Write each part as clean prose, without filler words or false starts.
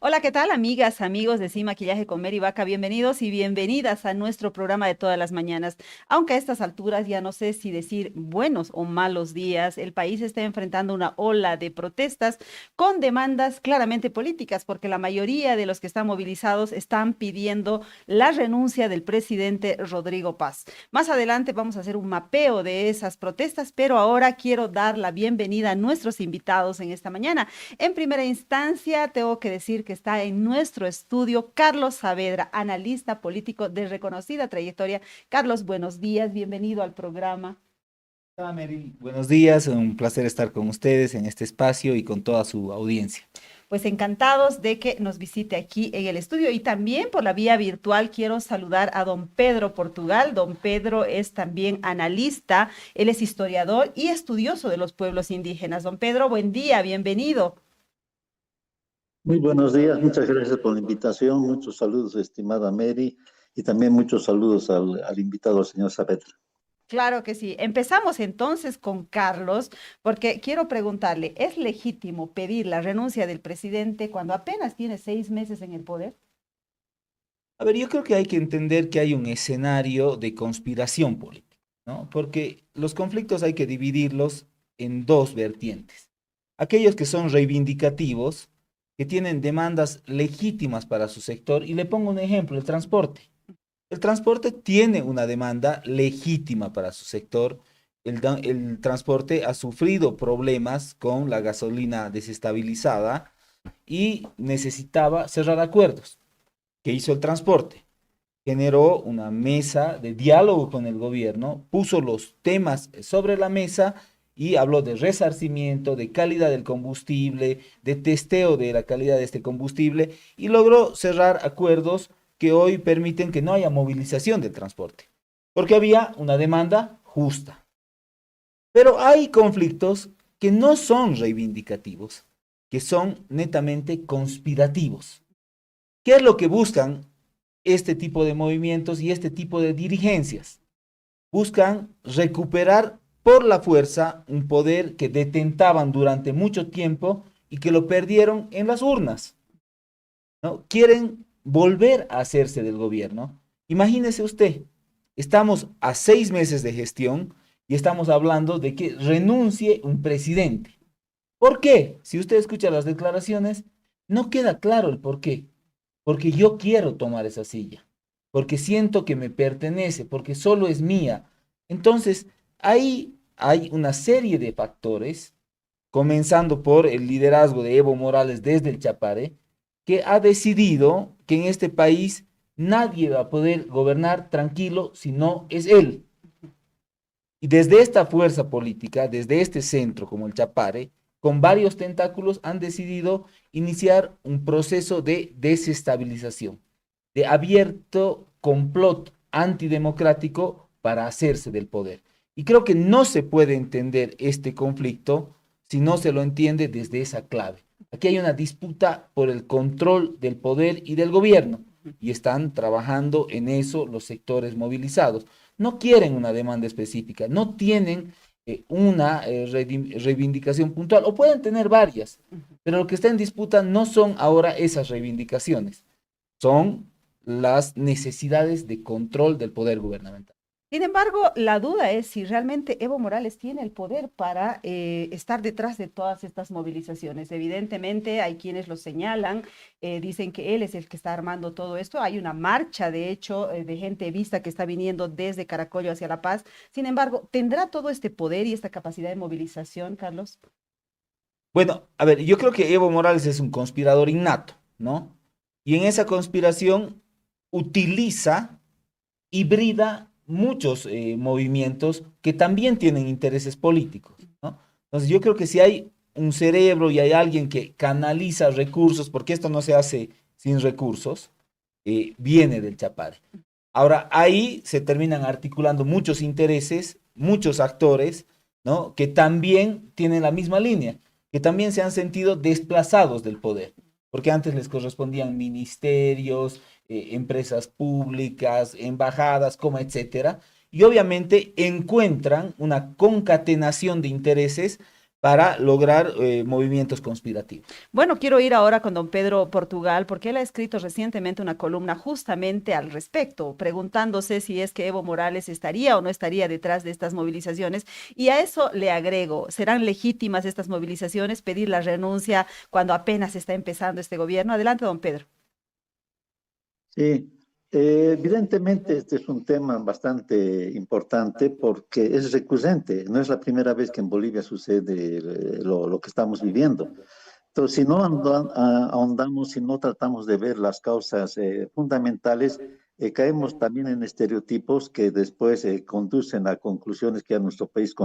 Hola, ¿qué tal, amigas, amigos de Sin Maquillaje con Mary Vaca? Bienvenidos y bienvenidas a nuestro programa de todas las mañanas. Aunque a estas alturas ya no sé si decir buenos o malos días, el país está enfrentando una ola de protestas con demandas claramente políticas, porque la mayoría de los que están movilizados están pidiendo la renuncia del presidente Rodrigo Paz. Más adelante vamos a hacer un mapeo de esas protestas, pero ahora quiero dar la bienvenida a nuestros invitados en esta mañana. En primera instancia, tengo que decir que está en nuestro estudio Carlos Saavedra, analista político de reconocida trayectoria. Carlos, buenos días, bienvenido al programa. Hola, Mary. Buenos días, un placer estar con ustedes en este espacio y con toda su audiencia. Pues encantados de que nos visite aquí en el estudio y también por la vía virtual quiero saludar a don Pedro Portugal. Don Pedro es también analista, él es historiador y estudioso de los pueblos indígenas. Don Pedro, buen día, bienvenido. Muy buenos días, muchas gracias por la invitación, muchos saludos, estimada Mary, y también muchos saludos al invitado, al señor Saavedra. Claro que sí. Empezamos entonces con Carlos, porque quiero preguntarle, ¿es legítimo pedir la renuncia del presidente cuando apenas tiene 6 meses en el poder? A ver, yo creo que hay que entender que hay un escenario de conspiración política, ¿no? Porque los conflictos hay que dividirlos en dos vertientes. Aquellos que son reivindicativos, que tienen demandas legítimas para su sector, y le pongo un ejemplo, el transporte. El transporte tiene una demanda legítima para su sector. El transporte ha sufrido problemas con la gasolina desestabilizada y necesitaba cerrar acuerdos. ¿Qué hizo el transporte? Generó una mesa de diálogo con el gobierno, puso los temas sobre la mesa y habló de resarcimiento, de calidad del combustible, de testeo de la calidad de este combustible y logró cerrar acuerdos que hoy permiten que no haya movilización del transporte, porque había una demanda justa. Pero hay conflictos que no son reivindicativos, que son netamente conspirativos. ¿Qué es lo que buscan este tipo de movimientos y este tipo de dirigencias? Buscan recuperar por la fuerza un poder que detentaban durante mucho tiempo y que lo perdieron en las urnas, ¿no? Quieren volver a hacerse del gobierno. Imagínese usted, estamos a 6 meses de gestión y estamos hablando de que renuncie un presidente. ¿Por qué? Si usted escucha las declaraciones, no queda claro el por qué. Porque yo quiero tomar esa silla, porque siento que me pertenece, porque solo es mía. Entonces, ahí hay una serie de factores, comenzando por el liderazgo de Evo Morales desde el Chapare, que ha decidido que en este país nadie va a poder gobernar tranquilo si no es él. Y desde esta fuerza política, desde este centro como el Chapare, con varios tentáculos han decidido iniciar un proceso de desestabilización, de abierto complot antidemocrático para hacerse del poder. Y creo que no se puede entender este conflicto si no se lo entiende desde esa clave. Aquí hay una disputa por el control del poder y del gobierno, y están trabajando en eso los sectores movilizados. No quieren una demanda específica, no tienen una reivindicación puntual, o pueden tener varias, pero lo que está en disputa no son ahora esas reivindicaciones, son las necesidades de control del poder gubernamental. Sin embargo, la duda es si realmente Evo Morales tiene el poder para estar detrás de todas estas movilizaciones. Evidentemente, hay quienes lo señalan, dicen que él es el que está armando todo esto. Hay una marcha, de hecho, de gente vista que está viniendo desde Caracollo hacia La Paz. Sin embargo, ¿tendrá todo este poder y esta capacidad de movilización, Carlos? Bueno, a ver, yo creo que Evo Morales es un conspirador innato, ¿no? Y en esa conspiración utiliza, hibrida muchos movimientos que también tienen intereses políticos, ¿no? Entonces yo creo que si hay un cerebro y hay alguien que canaliza recursos, porque esto no se hace sin recursos, viene del Chapare. Ahora, ahí se terminan articulando muchos intereses, muchos actores, ¿no? Que también tienen la misma línea, que también se han sentido desplazados del poder, porque antes les correspondían ministerios, empresas públicas, embajadas, como etcétera, y obviamente encuentran una concatenación de intereses para lograr movimientos conspirativos. Bueno, quiero ir ahora con don Pedro Portugal, porque él ha escrito recientemente una columna justamente al respecto, preguntándose si es que Evo Morales estaría o no estaría detrás de estas movilizaciones. Y a eso le agrego, ¿serán legítimas estas movilizaciones? Pedir la renuncia cuando apenas está empezando este gobierno. Adelante, don Pedro. Sí, evidentemente este es un tema bastante importante porque es recurrente. No es la primera vez que en Bolivia sucede lo que estamos viviendo. Entonces, si no ahondamos, si no tratamos de ver las causas fundamentales, caemos también en estereotipos que después conducen a conclusiones que a nuestro país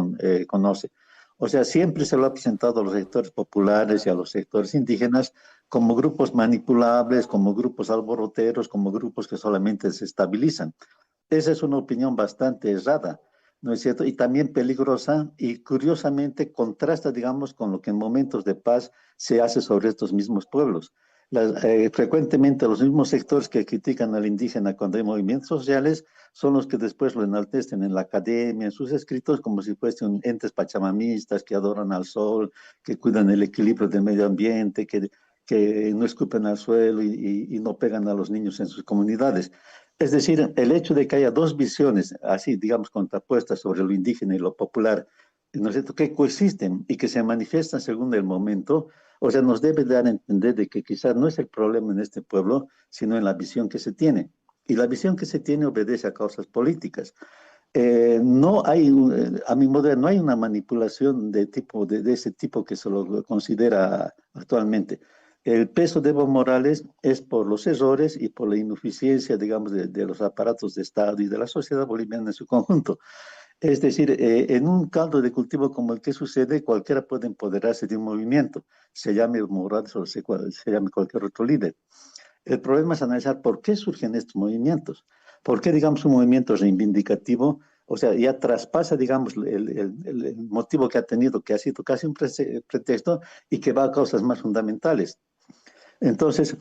conoce. O sea, siempre se lo ha presentado a los sectores populares y a los sectores indígenas como grupos manipulables, como grupos alboroteros, como grupos que solamente se estabilizan. Esa es una opinión bastante errada, ¿no es cierto? Y también peligrosa y curiosamente contrasta, digamos, con lo que en momentos de paz se hace sobre estos mismos pueblos. Frecuentemente los mismos sectores que critican al indígena cuando hay movimientos sociales son los que después lo enaltecen en la academia, en sus escritos, como si fuesen entes pachamamistas que adoran al sol, que cuidan el equilibrio del medio ambiente, que no escupen al suelo y no pegan a los niños en sus comunidades. Es decir, el hecho de que haya dos visiones, así digamos, contrapuestas sobre lo indígena y lo popular, ¿no es cierto?, que coexisten y que se manifiestan según el momento, o sea, nos debe dar a entender de que quizás no es el problema en este pueblo, sino en la visión que se tiene. Y la visión que se tiene obedece a causas políticas. No hay, a mi modo, no hay una manipulación de ese tipo que se lo considera actualmente. El peso de Evo Morales es por los errores y por la ineficiencia, digamos, de los aparatos de Estado y de la sociedad boliviana en su conjunto. Es decir, en un caldo de cultivo como el que sucede, cualquiera puede empoderarse de un movimiento, se llame Evo Morales o se llame cualquier otro líder. El problema es analizar por qué surgen estos movimientos, por qué, digamos, un movimiento reivindicativo, o sea, ya traspasa, digamos, el motivo que ha tenido, que ha sido casi un pretexto y que va a causas más fundamentales. Entonces,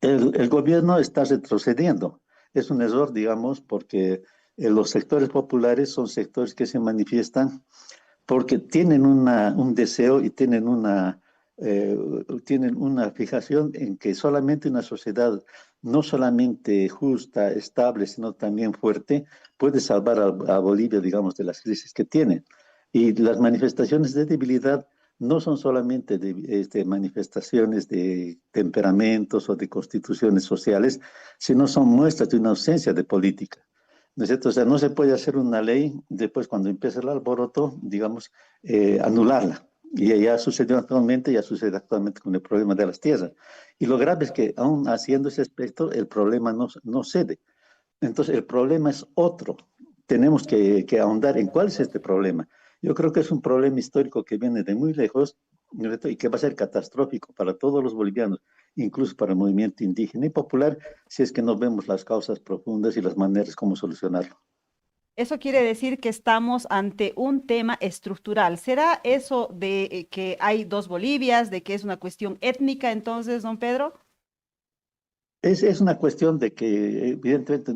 el gobierno está retrocediendo. Es un error, digamos, porque los sectores populares son sectores que se manifiestan porque tienen un deseo y tienen una fijación en que solamente una sociedad no solamente justa, estable, sino también fuerte, puede salvar a Bolivia, digamos, de las crisis que tiene. Y las manifestaciones de debilidad no son solamente manifestaciones de temperamentos o de constituciones sociales, sino son muestras de una ausencia de política. ¿No es cierto? O sea, no se puede hacer una ley después cuando empieza el alboroto, digamos, anularla. Y ya sucedió actualmente, ya sucede actualmente con el problema de las tierras. Y lo grave es que aún haciendo ese aspecto, el problema no cede. Entonces, el problema es otro. Tenemos que ahondar en cuál es este problema. Yo creo que es un problema histórico que viene de muy lejos, ¿no es cierto?, y que va a ser catastrófico para todos los bolivianos, incluso para el movimiento indígena y popular, si es que no vemos las causas profundas y las maneras como solucionarlo. Eso quiere decir que estamos ante un tema estructural. ¿Será eso de que hay dos Bolivias, de que es una cuestión étnica entonces, don Pedro? Es una cuestión de que, evidentemente,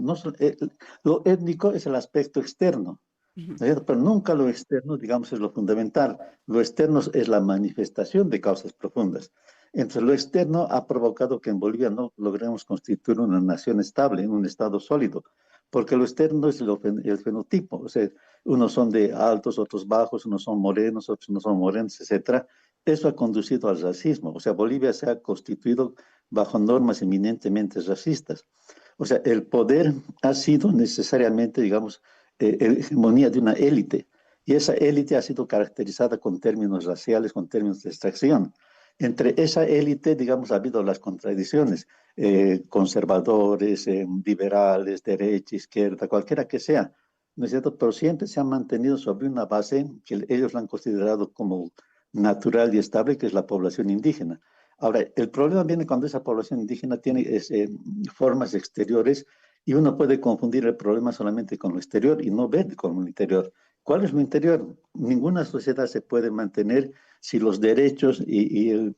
lo étnico es el aspecto externo, Ujú. ¿no es cierto? Pero nunca lo externo, digamos, es lo fundamental. Lo externo es la manifestación de causas profundas. Entonces, lo externo ha provocado que en Bolivia no logremos constituir una nación estable, un estado sólido, porque lo externo es el fenotipo. O sea, unos son de altos, otros bajos, unos son morenos, otros no son morenos, etcétera. Eso ha conducido al racismo. O sea, Bolivia se ha constituido bajo normas eminentemente racistas. O sea, el poder ha sido necesariamente, digamos, hegemonía de una élite. Y esa élite ha sido caracterizada con términos raciales, con términos de extracción. Entre esa élite, digamos, ha habido las contradicciones, conservadores, liberales, derecha, izquierda, cualquiera que sea, ¿no es cierto? Pero siempre se han mantenido sobre una base que ellos la han considerado como natural y estable, que es la población indígena. Ahora, el problema viene cuando esa población indígena tiene formas exteriores y uno puede confundir el problema solamente con lo exterior y no ver con lo interior. ¿Cuál es lo interior? Ninguna sociedad se puede mantener si los derechos y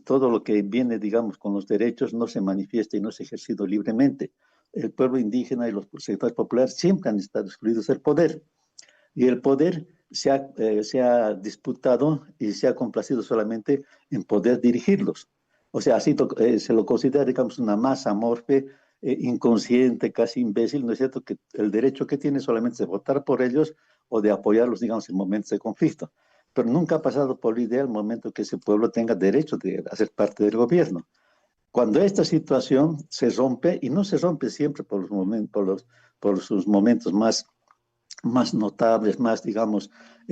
todo lo que viene, digamos, con los derechos no se manifiesta y no es ejercido libremente. El pueblo indígena y los sectores populares siempre han estado excluidos del poder. Y el poder se ha disputado y se ha complacido solamente en poder dirigirlos. O sea, así se lo considera, digamos, una masa amorfe, inconsciente, casi imbécil, ¿no es cierto? Que el derecho que tiene solamente es de votar por ellos o de apoyarlos, digamos, en momentos de conflicto. Pero nunca ha pasado por la idea el momento que ese pueblo tenga derecho de hacer parte del gobierno. Cuando esta situación se rompe, y no se rompe siempre por los momentos, por sus momentos más notables, más, digamos,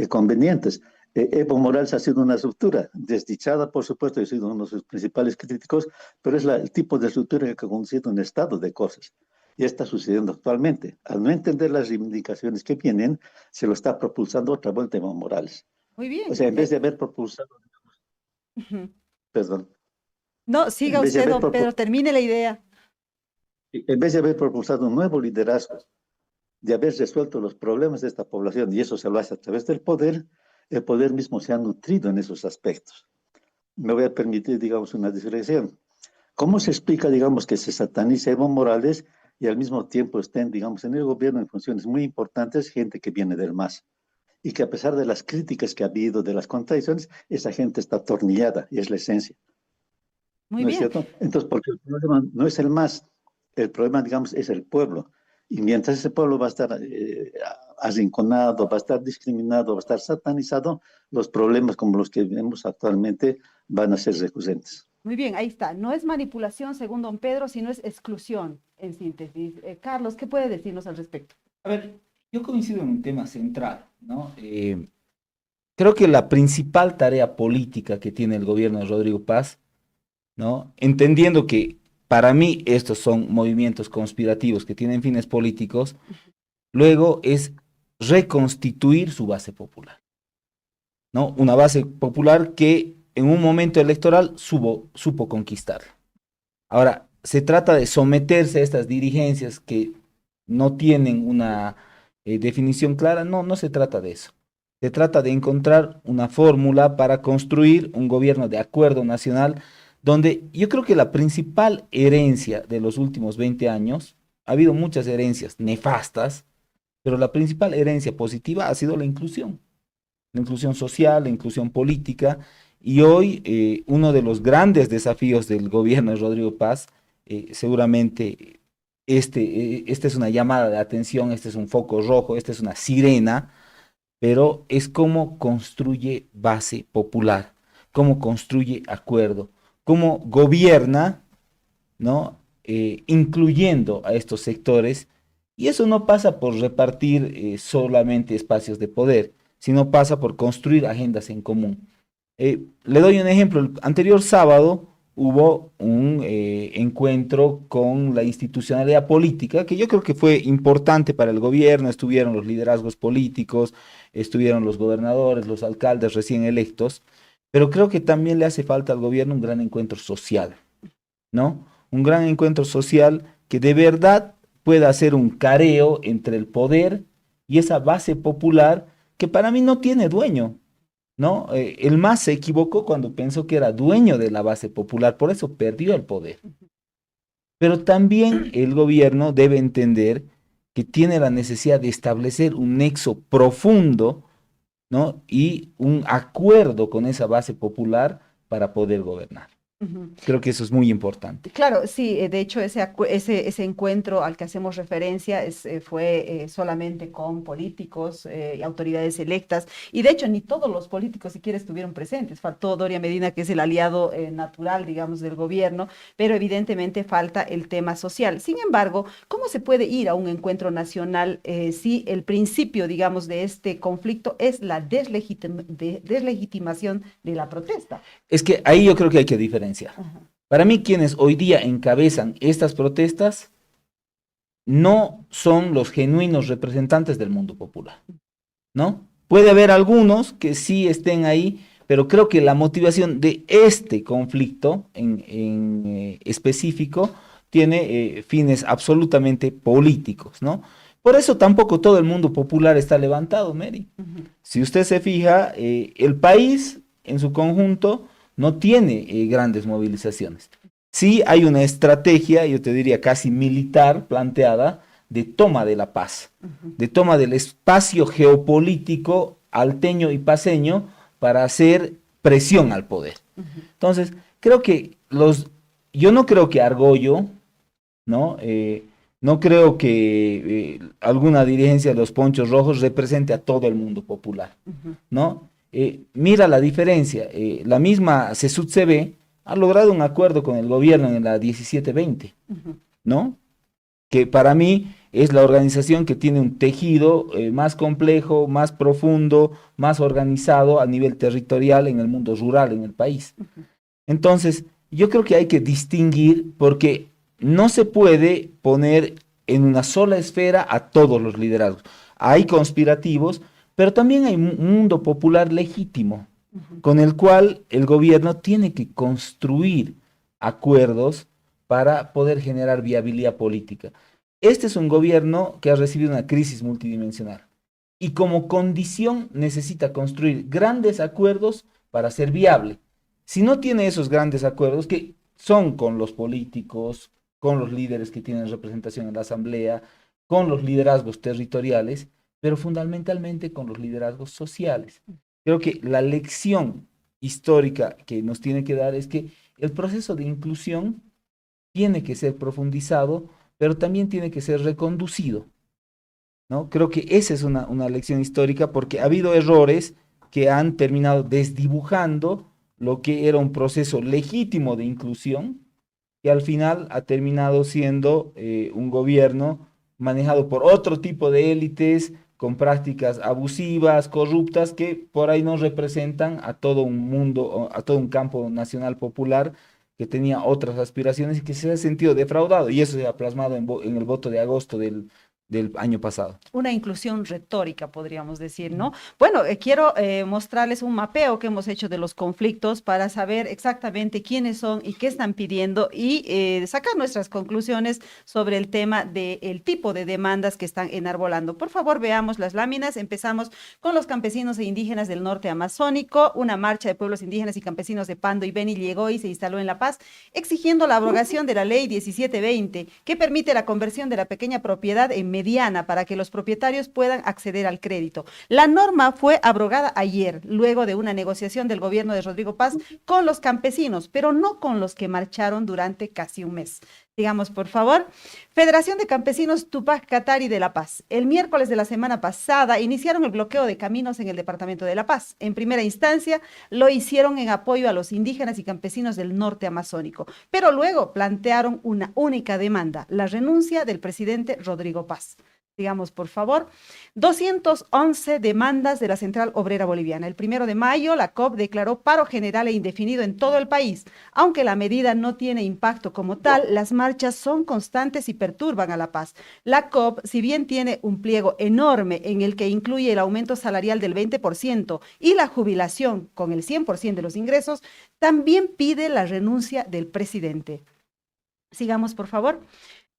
convenientes. Evo Morales ha sido una ruptura desdichada, por supuesto, he sido uno de sus principales críticos, pero es el tipo de ruptura que ha conducido un estado de cosas. Y está sucediendo actualmente. Al no entender las reivindicaciones que vienen, se lo está propulsando otra vuelta Evo Morales. Muy O bien. sea, en vez de haber propulsado, Ujú. perdón, No, en siga vez de usted, haber, don Pedro, termine la idea. en vez de haber propulsado un nuevo liderazgo, de haber resuelto los problemas de esta población, y eso se lo hace a través del poder, el poder mismo se ha nutrido en esos aspectos. Me voy a permitir, digamos, una diferenciación. ¿Cómo se explica, digamos, que se satanice a Evo Morales y al mismo tiempo estén, digamos, en el gobierno en funciones muy importantes, gente que viene del MAS? Y que a pesar de las críticas que ha habido, de las contradicciones, esa gente está atornillada y es la esencia. Muy ¿No es bien. cierto? Entonces, porque el problema no es el MAS, el problema, digamos, es el pueblo. Y mientras ese pueblo va a estar arrinconado, va a estar discriminado, va a estar satanizado, los problemas como los que vemos actualmente van a ser recurrentes. Muy bien, ahí está. No es manipulación, según don Pedro, sino es exclusión, en síntesis. Carlos, ¿qué puede decirnos al respecto? A ver, yo coincido en un tema central, ¿no? Creo que la principal tarea política que tiene el gobierno de Rodrigo Paz, ¿no? Entendiendo que para mí estos son movimientos conspirativos que tienen fines políticos, luego es reconstituir su base popular, ¿no? Una base popular que en un momento electoral supo conquistar. Ahora, se trata de someterse a estas dirigencias que no tienen una definición clara. No, no se trata de eso. Se trata de encontrar una fórmula para construir un gobierno de acuerdo nacional, donde yo creo que la principal herencia de los últimos 20 años, ha habido muchas herencias nefastas, pero la principal herencia positiva ha sido la inclusión social, la inclusión política, y hoy uno de los grandes desafíos del gobierno de Rodrigo Paz, seguramente esta es una llamada de atención, este es un foco rojo, esta es una sirena, pero es cómo construye base popular, cómo construye acuerdo, cómo gobierna, ¿no? Incluyendo a estos sectores, y eso no pasa por repartir solamente espacios de poder, sino pasa por construir agendas en común. Le doy un ejemplo, el anterior sábado hubo un encuentro con la institucionalidad política, que yo creo que fue importante para el gobierno, estuvieron los liderazgos políticos, estuvieron los gobernadores, los alcaldes recién electos, pero creo que también le hace falta al gobierno un gran encuentro social, ¿no? Un gran encuentro social que de verdad pueda hacer un careo entre el poder y esa base popular que para mí no tiene dueño, ¿no? El MAS se equivocó cuando pensó que era dueño de la base popular, por eso perdió el poder. Pero también el gobierno debe entender que tiene la necesidad de establecer un nexo profundo, ¿no? Y un acuerdo con esa base popular para poder gobernar. Ujú. Creo que eso es muy importante. Claro, sí, de hecho ese encuentro al que hacemos referencia fue solamente con políticos y autoridades electas, y de hecho ni todos los políticos siquiera estuvieron presentes, faltó Doria Medina, que es el aliado natural, digamos, del gobierno, pero evidentemente falta el tema social. Sin embargo, ¿cómo se puede ir a un encuentro nacional si el principio, digamos, de este conflicto es la deslegitimación de la protesta? Es que ahí yo creo que hay que diferenciar. Ajá. Para mí, quienes hoy día encabezan estas protestas no son los genuinos representantes del mundo popular, ¿no? Puede haber algunos que sí estén ahí, pero creo que la motivación de este conflicto en específico tiene fines absolutamente políticos, ¿no? Por eso tampoco todo el mundo popular está levantado, Mary. Ujú. Si usted se fija, el país en su conjunto no tiene grandes movilizaciones. Sí hay una estrategia, yo te diría casi militar, planteada de toma de la paz, Ujú. de toma del espacio geopolítico alteño y paceño para hacer presión al poder. Entonces, creo que yo no creo que Argollo, ¿no? No creo que alguna dirigencia de los Ponchos Rojos represente a todo el mundo popular, ¿no? Mira la diferencia, la misma CSUTCB ha logrado un acuerdo con el gobierno en la 1720, ¿no? Que para mí es la organización que tiene un tejido más complejo, más profundo, más organizado a nivel territorial en el mundo rural, en el país. Entonces, yo creo que hay que distinguir porque no se puede poner en una sola esfera a todos los liderazgos. Hay conspirativos, pero también hay un mundo popular legítimo, con el cual el gobierno tiene que construir acuerdos para poder generar viabilidad política. Este es un gobierno que ha recibido una crisis multidimensional y como condición necesita construir grandes acuerdos para ser viable. Si no tiene esos grandes acuerdos, que son con los políticos, con los líderes que tienen representación en la asamblea, con los liderazgos territoriales, pero fundamentalmente con los liderazgos sociales. Creo que la lección histórica que nos tiene que dar es que el proceso de inclusión tiene que ser profundizado, pero también tiene que ser reconducido, ¿no? Creo que esa es una lección histórica porque ha habido errores que han terminado desdibujando lo que era un proceso legítimo de inclusión, que al final ha terminado siendo un gobierno manejado por otro tipo de élites, con prácticas abusivas, corruptas, que por ahí no representan a todo un mundo, a todo un campo nacional popular que tenía otras aspiraciones y que se ha sentido defraudado. Y eso se ha plasmado en el voto de agosto del año pasado. Una inclusión retórica, podríamos decir, ¿no? Bueno, quiero mostrarles un mapeo que hemos hecho de los conflictos para saber exactamente quiénes son y qué están pidiendo y sacar nuestras conclusiones sobre el tema del tipo de demandas que están enarbolando. Por favor, veamos las láminas. Empezamos con los campesinos e indígenas del norte amazónico. Una marcha de pueblos indígenas y campesinos de Pando y Beni llegó y se instaló en La Paz, exigiendo la abrogación de la ley 1720, que permite la conversión de la pequeña propiedad en mediana para que los propietarios puedan acceder al crédito. La norma fue abrogada ayer, luego de una negociación del gobierno de Rodrigo Paz con los campesinos, pero no con los que marcharon durante casi un mes. Digamos, por favor, Federación de Campesinos Tupac Katari de La Paz. El miércoles de la semana pasada iniciaron el bloqueo de caminos en el departamento de La Paz. En primera instancia, lo hicieron en apoyo a los indígenas y campesinos del norte amazónico, pero luego plantearon una única demanda, la renuncia del presidente Rodrigo Paz. Digamos, por favor, 211 demandas de la Central Obrera Boliviana. El 1 de mayo, la COP declaró paro general e indefinido en todo el país. Aunque la medida no tiene impacto como tal, las marchas son constantes y perturban a la paz. La COP, si bien tiene un pliego enorme en el que incluye el aumento salarial del 20% y la jubilación con el 100% de los ingresos, también pide la renuncia del presidente. Sigamos, por favor.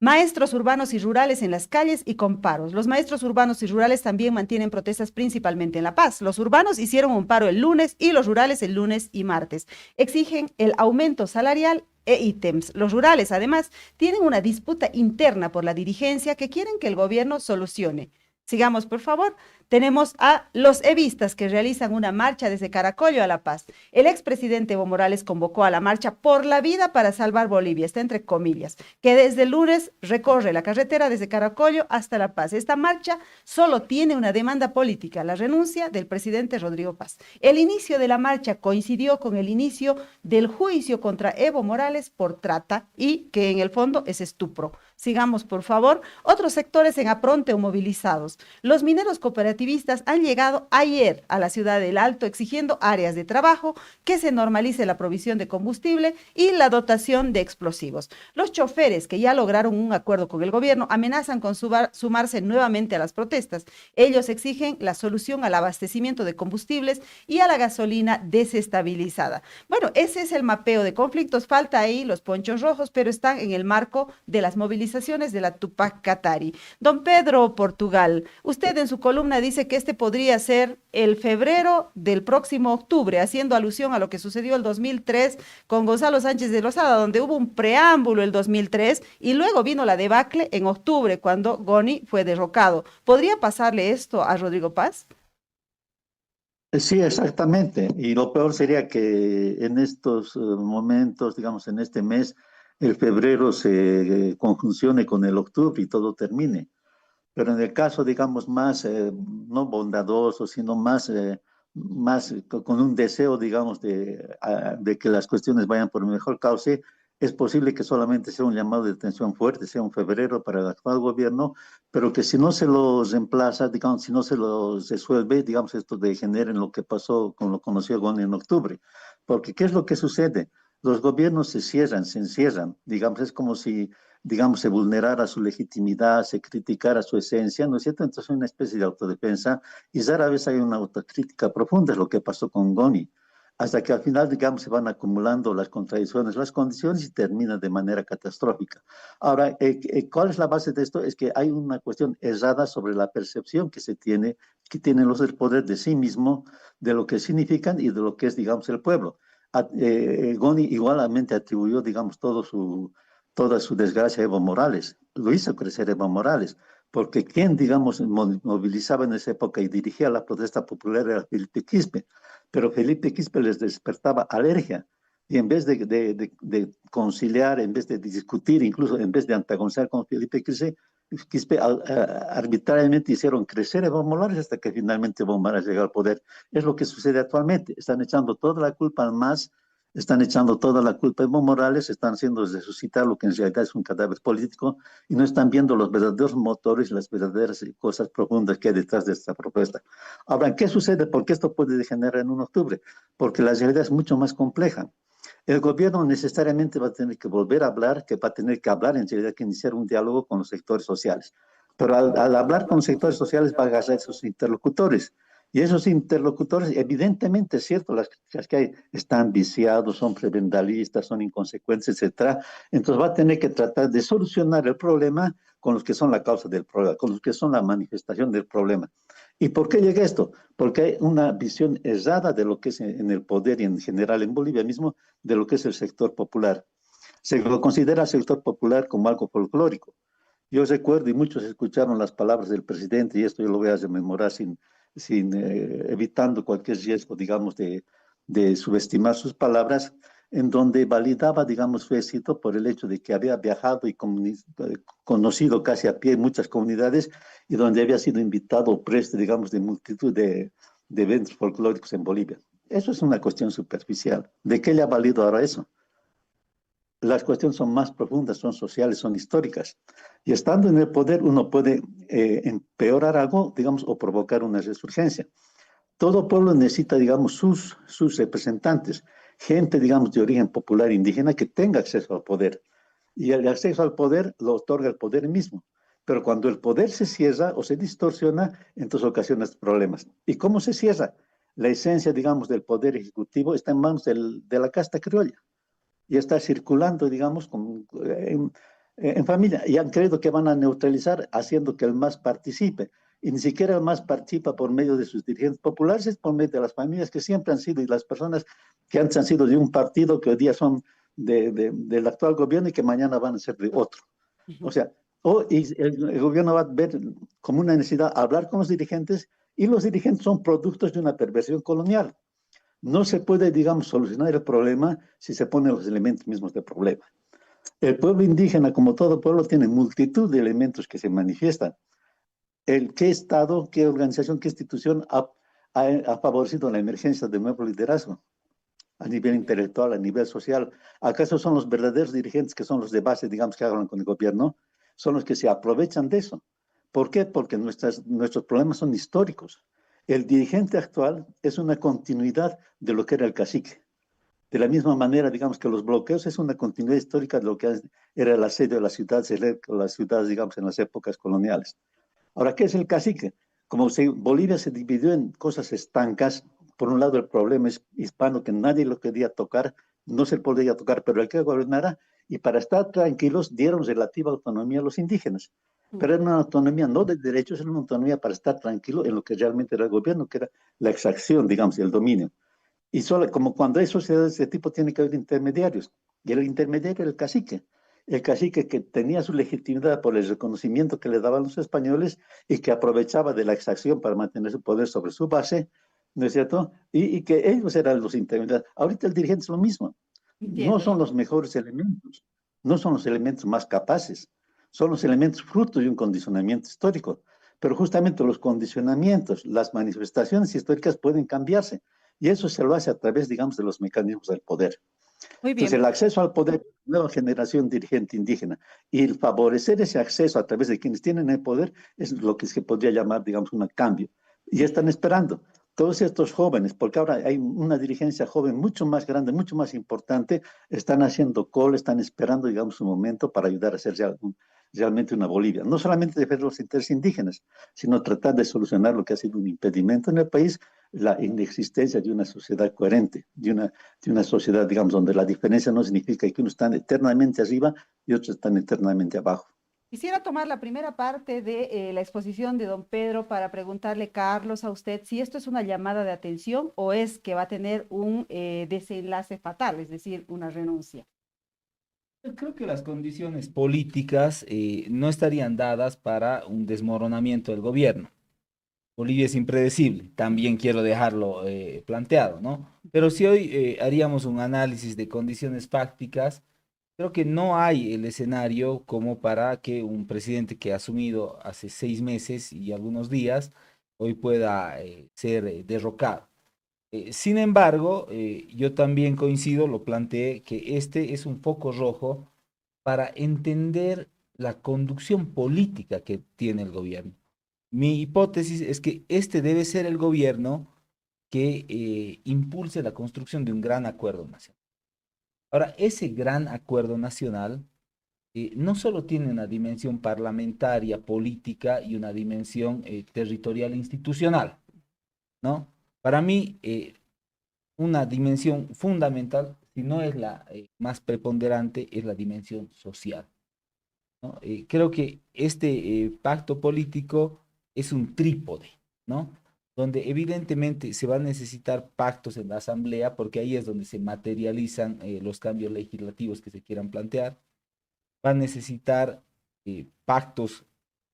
Maestros urbanos y rurales en las calles y con paros. Los maestros urbanos y rurales también mantienen protestas principalmente en La Paz. Los urbanos hicieron un paro el lunes y los rurales el lunes y martes. Exigen el aumento salarial e ítems. Los rurales, además, tienen una disputa interna por la dirigencia que quieren que el gobierno solucione. Sigamos, por favor. Tenemos a los evistas que realizan una marcha desde Caracollo a La Paz. El expresidente Evo Morales convocó a la marcha por la vida para salvar Bolivia, está entre comillas, que desde el lunes recorre la carretera desde Caracollo hasta La Paz. Esta marcha solo tiene una demanda política, la renuncia del presidente Rodrigo Paz. El inicio de la marcha coincidió con el inicio del juicio contra Evo Morales por trata y que en el fondo es estupro. Sigamos, por favor. Otros sectores en apronte o movilizados. Los mineros cooperativistas han llegado ayer a la ciudad del Alto exigiendo áreas de trabajo, que se normalice la provisión de combustible y la dotación de explosivos. Los choferes que ya lograron un acuerdo con el gobierno amenazan con sumarse nuevamente a las protestas. Ellos exigen la solución al abastecimiento de combustibles y a la gasolina desestabilizada. Bueno, ese es el mapeo de conflictos. Falta ahí los ponchos rojos, pero están en el marco de las movilizaciones de la Tupac Katari. Don Pedro Portugal, usted en su columna dice que este podría ser el febrero del próximo octubre, haciendo alusión a lo que sucedió el 2003 con Gonzalo Sánchez de Lozada, donde hubo un preámbulo el 2003 y luego vino la debacle en octubre cuando Goni fue derrocado. ¿Podría pasarle esto a Rodrigo Paz? Sí, exactamente. Y lo peor sería que en estos momentos, digamos, en este mes, el febrero se conjuncione con el octubre y todo termine. Pero en el caso, digamos, más no bondadoso, sino más, con un deseo, digamos, de que las cuestiones vayan por un mejor cauce, es posible que solamente sea un llamado de atención fuerte, sea un febrero para el actual gobierno, pero que si no se los reemplaza, digamos, si no se los resuelve, digamos, esto degenera en lo que pasó con lo conocido Goni en octubre. Porque, ¿qué es lo que sucede? Los gobiernos se cierran, se encierran, digamos, es como si digamos, se vulnerara su legitimidad, se criticara su esencia, ¿no es cierto? Entonces, una especie de autodefensa y rara vez hay una autocrítica profunda, es lo que pasó con Goni, hasta que al final, digamos, se van acumulando las contradicciones, las condiciones y termina de manera catastrófica. Ahora, ¿cuál es la base de esto? Es que hay una cuestión errada sobre la percepción que se tiene, que tienen los del poder de sí mismo, de lo que significan y de lo que es, digamos, el pueblo. Goni igualmente atribuyó, digamos, toda su desgracia a Evo Morales. Lo hizo crecer Evo Morales, porque quien, digamos, movilizaba en esa época y dirigía la protesta popular era Felipe Quispe, pero Felipe Quispe les despertaba alergia. Y en vez de conciliar, en vez de discutir, incluso en vez de antagonizar con Felipe Quispe arbitrariamente hicieron crecer Evo Morales hasta que finalmente Evo Morales llegó al poder. Es lo que sucede actualmente. Están echando toda la culpa al MAS, están echando toda la culpa a Evo Morales, están haciendo resucitar lo que en realidad es un cadáver político y no están viendo los verdaderos motores, las verdaderas cosas profundas que hay detrás de esta propuesta. Ahora, ¿qué sucede? ¿Por qué esto puede degenerar en un octubre? Porque la realidad es mucho más compleja. El gobierno necesariamente va a tener que volver a hablar, que va a tener que hablar, en realidad, que iniciar un diálogo con los sectores sociales. Pero al hablar con los sectores sociales va a agarrar a sus interlocutores. Y esos interlocutores, evidentemente es cierto, las críticas que hay están viciados, son prebendalistas, son inconsecuentes, etcétera. Entonces va a tener que tratar de solucionar el problema con los que son la causa del problema, con los que son la manifestación del problema. ¿Y por qué llega esto? Porque hay una visión errada de lo que es en el poder y en general en Bolivia mismo, de lo que es el sector popular. Se lo considera el sector popular como algo folclórico. Yo recuerdo, y muchos escucharon las palabras del presidente, y esto yo lo voy a rememorar evitando cualquier riesgo, digamos, de subestimar sus palabras, en donde validaba, digamos, su éxito por el hecho de que había viajado y conocido casi a pie muchas comunidades y donde había sido invitado o presto, digamos, de multitud de eventos folclóricos en Bolivia. Eso es una cuestión superficial. ¿De qué le ha valido ahora eso? Las cuestiones son más profundas, son sociales, son históricas. Y estando en el poder, uno puede empeorar algo, digamos, o provocar una resurgencia. Todo pueblo necesita, digamos, sus representantes, gente, digamos, de origen popular indígena que tenga acceso al poder. Y el acceso al poder lo otorga el poder mismo. Pero cuando el poder se cierra o se distorsiona, entonces ocasiona problemas. ¿Y cómo se cierra? La esencia, digamos, del poder ejecutivo está en manos de la casta criolla y está circulando, digamos, en familia. Y han creído que van a neutralizar haciendo que el MAS participe. Y ni siquiera el MAS participa por medio de sus dirigentes populares, es por medio de las familias que siempre han sido y las personas que antes han sido de un partido que hoy día son del actual gobierno y que mañana van a ser de otro. O sea, el gobierno va a ver como una necesidad hablar con los dirigentes y los dirigentes son productos de una perversión colonial. No se puede, digamos, solucionar el problema si se ponen los elementos mismos del problema. El pueblo indígena, como todo pueblo, tiene multitud de elementos que se manifiestan. ¿Qué Estado, qué organización, qué institución ha favorecido la emergencia de nuevo liderazgo a nivel intelectual, a nivel social? ¿Acaso son los verdaderos dirigentes que son los de base, digamos, que hablan con el gobierno? Son los que se aprovechan de eso. ¿Por qué? Porque nuestros problemas son históricos. El dirigente actual es una continuidad de lo que era el cacique. De la misma manera, digamos que los bloqueos es una continuidad histórica de lo que era el asedio de las ciudades, digamos, en las épocas coloniales. Ahora, ¿qué es el cacique? Como Bolivia se dividió en cosas estancas, por un lado el problema es hispano, que nadie lo quería tocar, no se podía tocar, pero el que gobernara, y para estar tranquilos dieron relativa autonomía a los indígenas. Pero era una autonomía no de derechos, era una autonomía para estar tranquilo en lo que realmente era el gobierno, que era la exacción, digamos, y el dominio. Y solo, como cuando hay sociedades de ese tipo, tiene que haber intermediarios. Y el intermediario era el cacique. El cacique que tenía su legitimidad por el reconocimiento que le daban los españoles y que aprovechaba de la exacción para mantener su poder sobre su base, ¿no es cierto? Y que ellos eran los intermediarios. Ahorita el dirigente es lo mismo. No Entiendo. son los mejores elementos, no son los elementos más capaces, son los elementos fruto de un condicionamiento histórico. Pero justamente los condicionamientos, las manifestaciones históricas pueden cambiarse. Y eso se lo hace a través, digamos, de los mecanismos del poder. Muy Entonces, bien. el acceso al poder, nueva generación dirigente indígena, y el favorecer ese acceso a través de quienes tienen el poder es lo que se podría llamar, digamos, un cambio. Y están esperando todos estos jóvenes, porque ahora hay una dirigencia joven mucho más grande, mucho más importante, están haciendo cola, están esperando, digamos, un momento para ayudar a hacer realmente una Bolivia. No solamente defender los intereses indígenas, sino tratar de solucionar lo que ha sido un impedimento en el país, la inexistencia de una sociedad coherente, de una sociedad, digamos, donde la diferencia no significa que unos están eternamente arriba y otros están eternamente abajo. Quisiera tomar la primera parte de la exposición de don Pedro para preguntarle, Carlos, a usted si esto es una llamada de atención o es que va a tener un desenlace fatal, es decir, una renuncia. Yo creo que las condiciones políticas no estarían dadas para un desmoronamiento del gobierno. Bolivia es impredecible, también quiero dejarlo planteado, ¿no? Pero si hoy haríamos un análisis de condiciones fácticas, creo que no hay el escenario como para que un presidente que ha asumido hace 6 meses y algunos días hoy pueda ser derrocado. Sin embargo, yo también coincido, lo planteé, que este es un foco rojo para entender la conducción política que tiene el gobierno. Mi hipótesis es que este debe ser el gobierno que impulse la construcción de un gran acuerdo nacional. Ahora, ese gran acuerdo nacional no solo tiene una dimensión parlamentaria, política y una dimensión territorial e institucional, ¿no? Para mí, una dimensión fundamental, si no es la más preponderante, es la dimensión social, ¿no? Creo que este pacto político es un trípode, ¿no? Donde evidentemente se va a necesitar pactos en la asamblea, porque ahí es donde se materializan los cambios legislativos que se quieran plantear. Va a necesitar pactos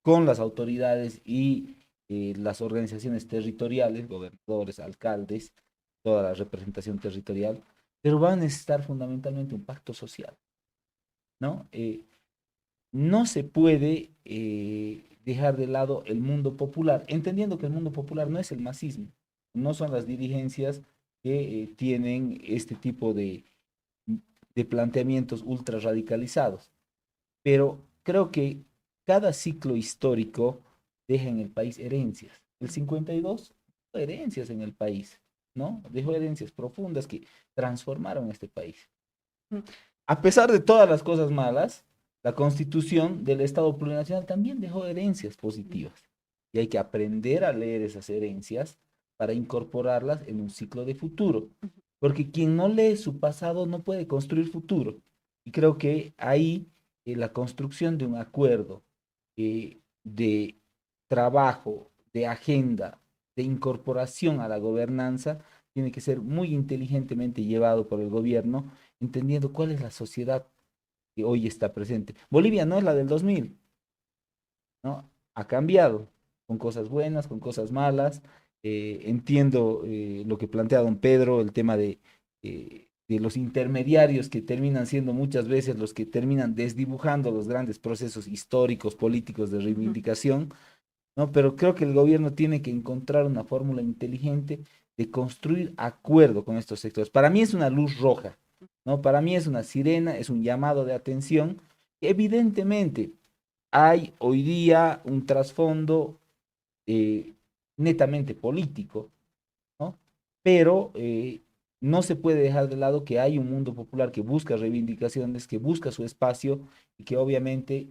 con las autoridades y las organizaciones territoriales, gobernadores, alcaldes, toda la representación territorial, pero va a necesitar fundamentalmente un pacto social, ¿no? No se puede dejar de lado el mundo popular, entendiendo que el mundo popular no es el masismo, no son las dirigencias que tienen este tipo de planteamientos ultra radicalizados, pero creo que cada ciclo histórico deja en el país herencias. El 52 dejó herencias en el país, ¿no? Dejó herencias profundas que transformaron este país. A pesar de todas las cosas malas, la constitución del Estado plurinacional también dejó herencias positivas. Y hay que aprender a leer esas herencias para incorporarlas en un ciclo de futuro. Porque quien no lee su pasado no puede construir futuro. Y creo que ahí la construcción de un acuerdo de trabajo, de agenda, de incorporación a la gobernanza, tiene que ser muy inteligentemente llevado por el gobierno, entendiendo cuál es la sociedad que hoy está presente. Bolivia no es la del 2000, ¿no? Ha cambiado, con cosas buenas, con cosas malas. Entiendo lo que plantea don Pedro, el tema de los intermediarios que terminan siendo muchas veces los que terminan desdibujando los grandes procesos históricos, políticos de reivindicación, ¿no? Pero creo que el gobierno tiene que encontrar una fórmula inteligente de construir acuerdo con estos sectores. Para mí es una luz roja, ¿no? Para mí es una sirena, es un llamado de atención. Evidentemente, hay hoy día un trasfondo eh, netamente político, ¿no? Pero no se puede dejar de lado que hay un mundo popular que busca reivindicaciones, que busca su espacio y que obviamente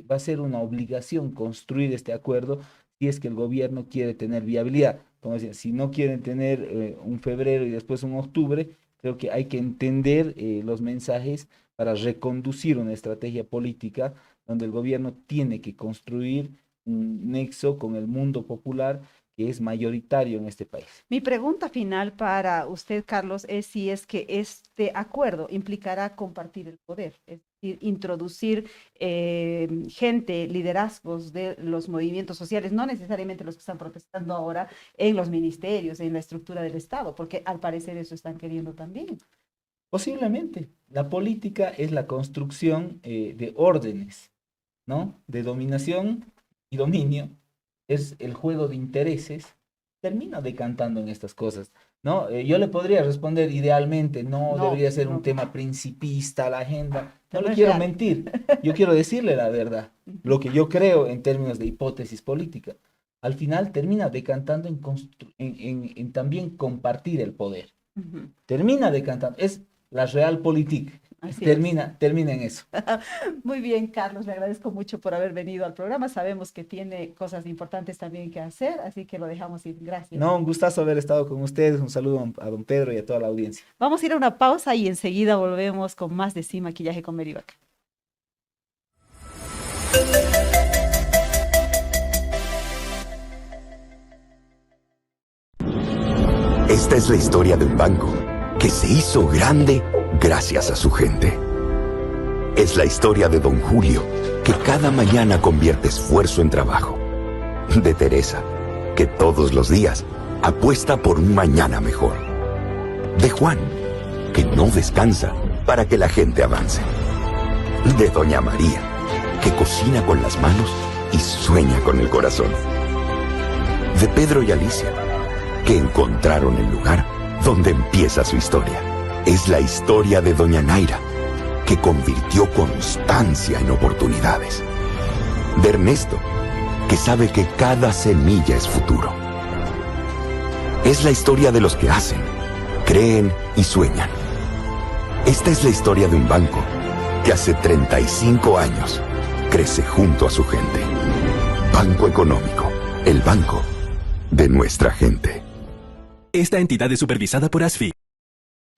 va a ser una obligación construir este acuerdo si es que el gobierno quiere tener viabilidad. Como decía, si no quieren tener un febrero y después un octubre, creo que hay que entender los mensajes para reconducir una estrategia política donde el gobierno tiene que construir un nexo con el mundo popular que es mayoritario en este país. Mi pregunta final para usted, Carlos, es si es que este acuerdo implicará compartir el poder. introducir gente, liderazgos de los movimientos sociales, no necesariamente los que están protestando ahora en los ministerios, en la estructura del Estado, porque al parecer eso están queriendo también. Posiblemente. La política es la construcción de órdenes, ¿no? De dominación y dominio. Es el juego de intereses. Termina decantando en estas cosas, ¿no? Yo le podría responder idealmente, no, No, debería ser no, un tema principista la agenda. No no le es quiero real. mentir. Yo quiero decirle la verdad, lo que yo creo en términos de hipótesis política. Al final termina decantando en también compartir el poder. Ujú. Termina decantando. Es la realpolitik. Así es. Termina en eso. Muy bien, Carlos, le agradezco mucho por haber venido al programa. Sabemos que tiene cosas importantes también que hacer, así que lo dejamos ir. Gracias. No, un gustazo haber estado con ustedes. Un saludo a don Pedro y a toda la audiencia. Vamos a ir a una pausa y enseguida volvemos con más de Sin Maquillaje con Mary Vaca. Esta es la historia de un banco que se hizo grande gracias a su gente. Es la historia de don Julio, que cada mañana convierte esfuerzo en trabajo. De Teresa, que todos los días apuesta por un mañana mejor. De Juan, que no descansa para que la gente avance. De doña María, que cocina con las manos y sueña con el corazón. De Pedro y Alicia, que encontraron el lugar donde empieza su historia. Es la historia de doña Naira, que convirtió constancia en oportunidades. De Ernesto, que sabe que cada semilla es futuro. Es la historia de los que hacen, creen y sueñan. Esta es la historia de un banco que hace 35 años crece junto a su gente. Banco Económico, el banco de nuestra gente. Esta entidad es supervisada por ASFI.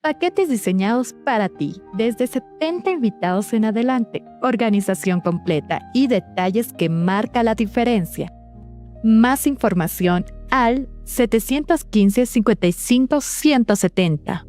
Paquetes diseñados para ti, desde 70 invitados en adelante, organización completa y detalles que marca la diferencia. Más información al 715-55-170.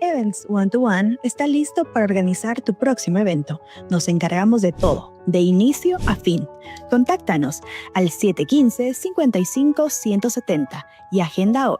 Events One to One está listo para organizar tu próximo evento. Nos encargamos de todo, de inicio a fin. Contáctanos al 715-55-170 y agenda hoy.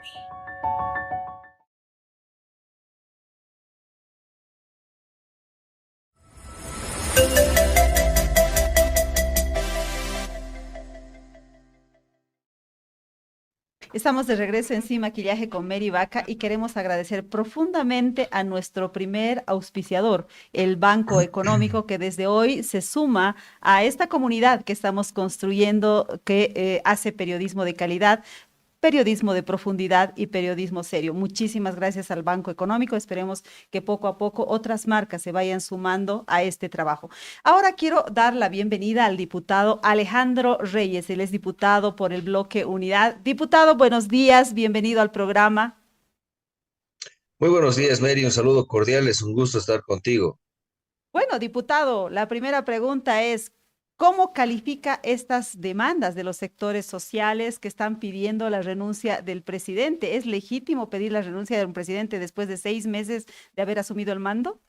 Estamos de regreso en Sin Maquillaje con Mary Vaca y queremos agradecer profundamente a nuestro primer auspiciador, el Banco Económico, que desde hoy se suma a esta comunidad que estamos construyendo, que hace periodismo de calidad, periodismo de profundidad y periodismo serio. Muchísimas gracias al Banco Económico. Esperemos que poco a poco otras marcas se vayan sumando a este trabajo. Ahora quiero dar la bienvenida al diputado Alejandro Reyes. Él es diputado por el bloque Unidad. Diputado, buenos días. Bienvenido al programa. Muy buenos días, Mary. Un saludo cordial. Es un gusto estar contigo. Bueno, diputado, la primera pregunta es, ¿cómo califica estas demandas de los sectores sociales que están pidiendo la renuncia del presidente? ¿Es legítimo pedir la renuncia de un presidente después de 6 meses de haber asumido el mando?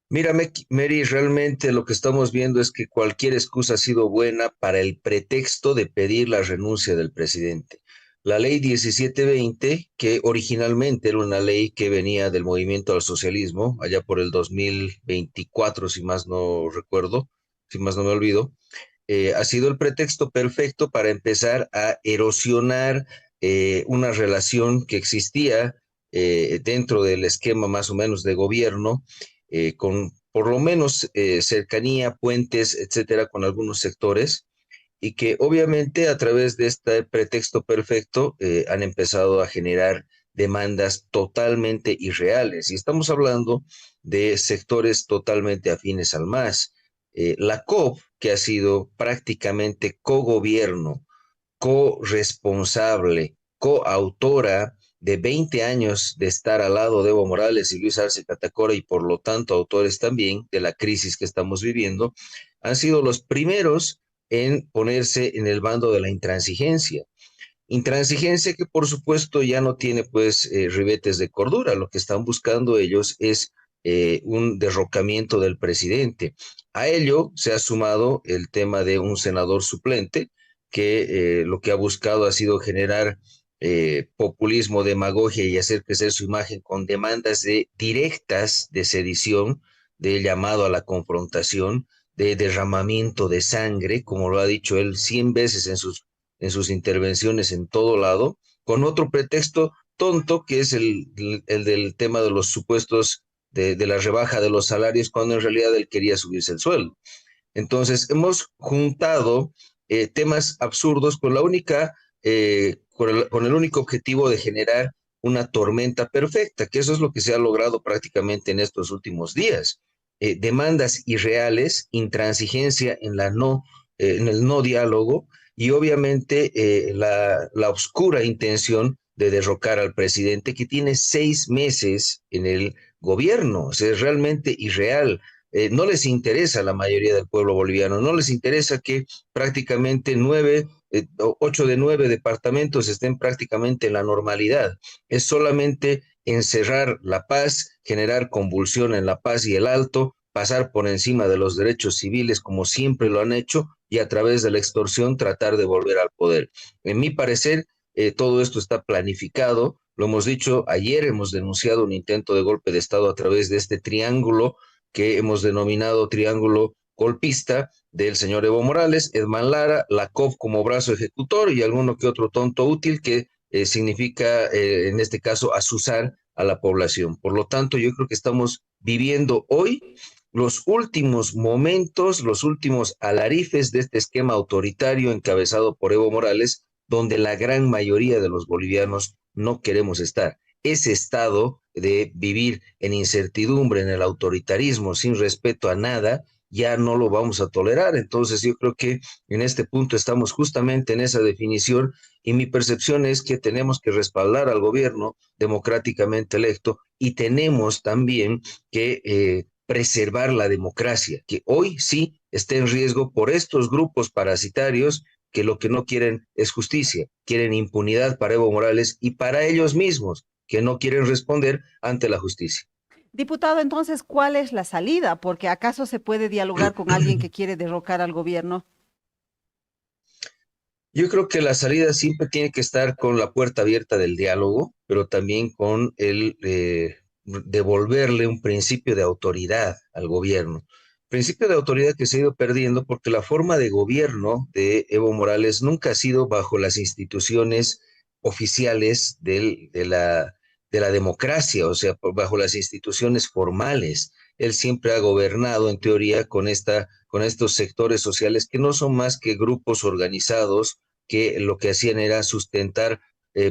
Mira, Mary, realmente lo que estamos viendo es que cualquier excusa ha sido buena para el pretexto de pedir la renuncia del presidente. La ley 1720, que originalmente era una ley que venía del movimiento al socialismo, allá por el 2024, si más no recuerdo, si más no me olvido, ha sido el pretexto perfecto para empezar a erosionar una relación que existía dentro del esquema más o menos de gobierno, con por lo menos cercanía, puentes, etcétera, con algunos sectores. y que obviamente a través de este pretexto perfecto han empezado a generar demandas totalmente irreales. Y estamos hablando de sectores totalmente afines al MAS. La COP, que ha sido prácticamente cogobierno, corresponsable, coautora de 20 años de estar al lado de Evo Morales y Luis Arce Catacora, y por lo tanto autores también de la crisis que estamos viviendo, han sido los primeros en ponerse en el bando de la intransigencia. Intransigencia que por supuesto ya no tiene pues ribetes de cordura. Lo que están buscando ellos es un derrocamiento del presidente. A ello se ha sumado el tema de un senador suplente que lo que ha buscado ha sido generar populismo, demagogia y hacer crecer su imagen con demandas directas de sedición, de llamado a la confrontación, de derramamiento de sangre, como lo ha dicho él 100 veces en sus intervenciones en todo lado, con otro pretexto tonto que es el del tema de los supuestos de la rebaja de los salarios, cuando en realidad él quería subirse el sueldo. Entonces, hemos juntado temas absurdos con con el único objetivo de generar una tormenta perfecta, que eso es lo que se ha logrado prácticamente en estos últimos días. Demandas irreales, intransigencia en el no diálogo, y obviamente la oscura intención de derrocar al presidente que tiene 6 meses en el gobierno. O sea, es realmente irreal. No les interesa a la mayoría del pueblo boliviano, no les interesa que prácticamente 8 de 9 departamentos estén prácticamente en la normalidad. Es solamente encerrar la paz, generar convulsión en la paz y el alto, pasar por encima de los derechos civiles como siempre lo han hecho, y a través de la extorsión tratar de volver al poder. En mi parecer, todo esto está planificado. Lo hemos dicho ayer, hemos denunciado un intento de golpe de Estado a través de este triángulo que hemos denominado triángulo golpista del señor Evo Morales, Edman Lara, la COP como brazo ejecutor y alguno que otro tonto útil que significa, en este caso, azuzar a la población. Por lo tanto, yo creo que estamos viviendo hoy los últimos momentos, los últimos alarifes de este esquema autoritario encabezado por Evo Morales, donde la gran mayoría de los bolivianos no queremos estar. Ese estado de vivir en incertidumbre, en el autoritarismo, sin respeto a nada, ya no lo vamos a tolerar. Entonces yo creo que en este punto estamos justamente en esa definición, y mi percepción es que tenemos que respaldar al gobierno democráticamente electo, y tenemos también que preservar la democracia, que hoy sí está en riesgo por estos grupos parasitarios que lo que no quieren es justicia, quieren impunidad para Evo Morales y para ellos mismos, que no quieren responder ante la justicia. Diputado, entonces, ¿cuál es la salida? Porque ¿acaso se puede dialogar con alguien que quiere derrocar al gobierno? Yo creo que la salida siempre tiene que estar con la puerta abierta del diálogo, pero también con el devolverle un principio de autoridad al gobierno. Principio de autoridad que se ha ido perdiendo porque la forma de gobierno de Evo Morales nunca ha sido bajo las instituciones oficiales de la democracia, o sea, bajo las instituciones formales. Él siempre ha gobernado, en teoría, con estos sectores sociales que no son más que grupos organizados que lo que hacían era sustentar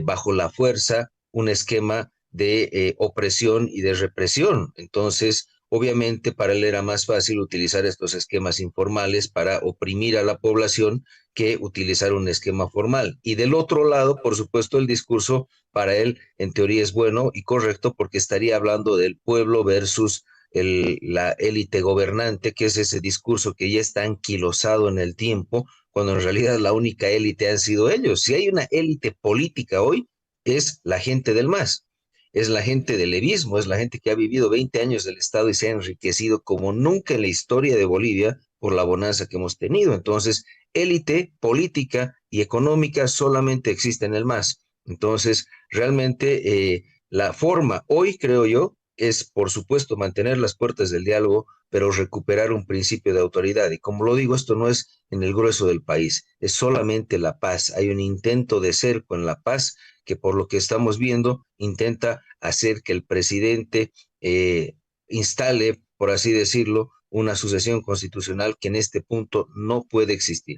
bajo la fuerza un esquema de opresión y de represión. Entonces, obviamente, para él era más fácil utilizar estos esquemas informales para oprimir a la población que utilizar un esquema formal. Y del otro lado, por supuesto, el discurso para él, en teoría, es bueno y correcto porque estaría hablando del pueblo versus la élite gobernante, que es ese discurso que ya está anquilosado en el tiempo, cuando en realidad la única élite han sido ellos. Si hay una élite política hoy, es la gente del MAS, es la gente del levismo, es la gente que ha vivido 20 años del Estado y se ha enriquecido como nunca en la historia de Bolivia por la bonanza que hemos tenido. Entonces, élite política y económica solamente existe en el MAS. Entonces, realmente la forma hoy, creo yo, es, por supuesto, mantener las puertas del diálogo, pero recuperar un principio de autoridad. Y como lo digo, esto no es en el grueso del país, es solamente la paz. Hay un intento de cerco en la paz que, por lo que estamos viendo, intenta hacer que el presidente instale, por así decirlo, una sucesión constitucional que en este punto no puede existir.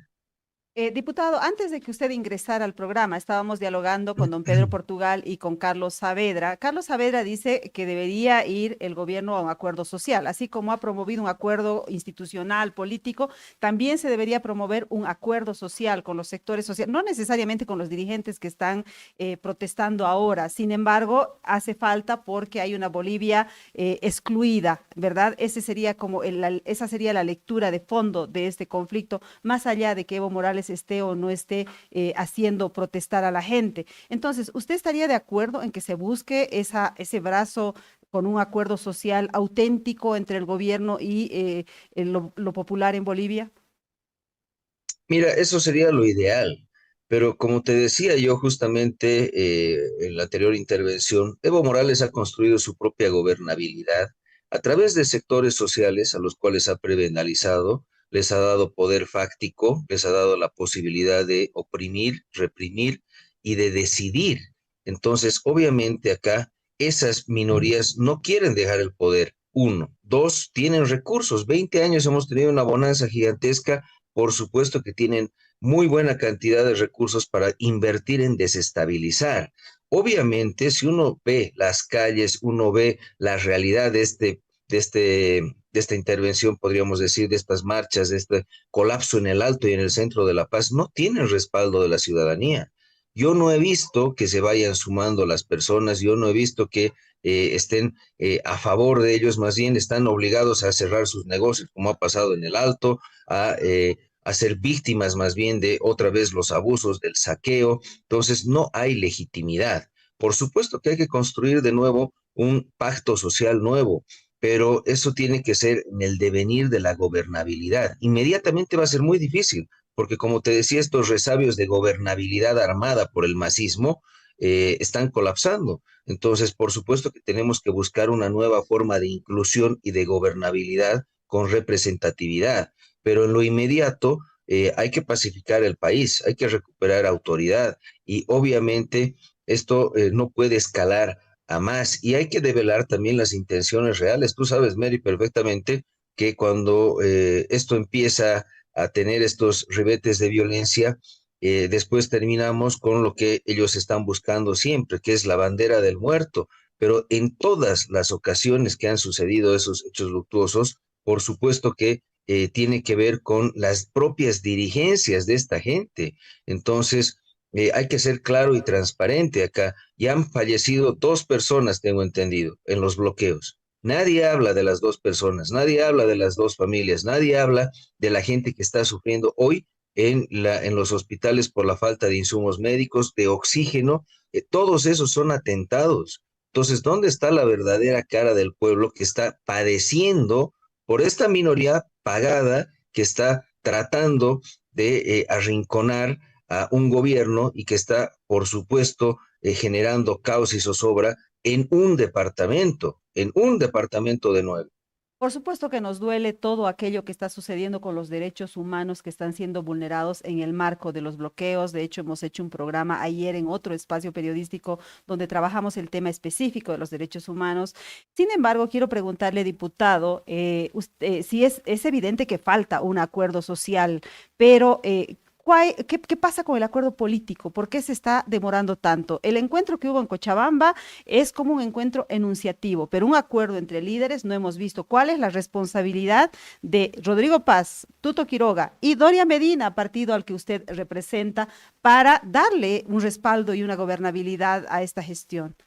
Diputado, antes de que usted ingresara al programa, estábamos dialogando con don Pedro Portugal y con Carlos Saavedra. Carlos Saavedra dice que debería ir el gobierno a un acuerdo social, así como ha promovido un acuerdo institucional, político, también se debería promover un acuerdo social con los sectores sociales, no necesariamente con los dirigentes que están protestando ahora. Sin embargo, hace falta porque hay una Bolivia excluida, ¿verdad? Ese sería como esa sería la lectura de fondo de este conflicto, más allá de que Evo Morales esté o no esté haciendo protestar a la gente. Entonces, ¿usted estaría de acuerdo en que se busque ese brazo con un acuerdo social auténtico entre el gobierno y lo popular en Bolivia? Mira, eso sería lo ideal, pero como te decía yo justamente en la anterior intervención, Evo Morales ha construido su propia gobernabilidad a través de sectores sociales a los cuales ha prebenalizado, les ha dado poder fáctico, les ha dado la posibilidad de oprimir, reprimir y de decidir. Entonces, obviamente acá esas minorías no quieren dejar el poder. Uno, dos, tienen recursos. 20 años hemos tenido una bonanza gigantesca, por supuesto que tienen muy buena cantidad de recursos para invertir en desestabilizar. Obviamente, si uno ve las calles, uno ve la realidad de esta intervención, podríamos decir, de estas marchas, de este colapso en el Alto y en el centro de La Paz, no tienen respaldo de la ciudadanía. Yo no he visto que se vayan sumando las personas, yo no he visto que estén a favor de ellos, más bien están obligados a cerrar sus negocios, como ha pasado en el Alto, a ser víctimas más bien de otra vez los abusos del saqueo. Entonces no hay legitimidad. Por supuesto que hay que construir de nuevo un pacto social nuevo, pero eso tiene que ser en el devenir de la gobernabilidad. Inmediatamente va a ser muy difícil, porque como te decía, estos resabios de gobernabilidad armada por el masismo están colapsando. Entonces, por supuesto que tenemos que buscar una nueva forma de inclusión y de gobernabilidad con representatividad, pero en lo inmediato hay que pacificar el país, hay que recuperar autoridad y obviamente esto no puede escalar a más y hay que develar también las intenciones reales. Tú sabes, Mary, perfectamente que cuando esto empieza a tener estos ribetes de violencia, después terminamos con lo que ellos están buscando siempre, que es la bandera del muerto. Pero en todas las ocasiones que han sucedido esos hechos luctuosos, por supuesto que tiene que ver con las propias dirigencias de esta gente. Entonces, hay que ser claro y transparente acá. Ya han fallecido 2 personas, tengo entendido, en los bloqueos. Nadie habla de las 2 personas, nadie habla de las 2 familias, nadie habla de la gente que está sufriendo hoy en los hospitales por la falta de insumos médicos, de oxígeno. Todos esos son atentados. Entonces, ¿dónde está la verdadera cara del pueblo que está padeciendo por esta minoría pagada que está tratando de arrinconar a un gobierno y que está, por supuesto, generando caos y zozobra en un departamento de 9? Por supuesto que nos duele todo aquello que está sucediendo con los derechos humanos que están siendo vulnerados en el marco de los bloqueos. De hecho, hemos hecho un programa ayer en otro espacio periodístico donde trabajamos el tema específico de los derechos humanos. Sin embargo, quiero preguntarle, diputado, si es evidente que falta un acuerdo social, pero ¿qué pasa con el acuerdo político? ¿Por qué se está demorando tanto? El encuentro que hubo en Cochabamba es como un encuentro enunciativo, pero un acuerdo entre líderes no hemos visto. ¿Cuál es la responsabilidad de Rodrigo Paz, Tuto Quiroga y Doria Medina, partido al que usted representa, para darle un respaldo y una gobernabilidad a esta gestión?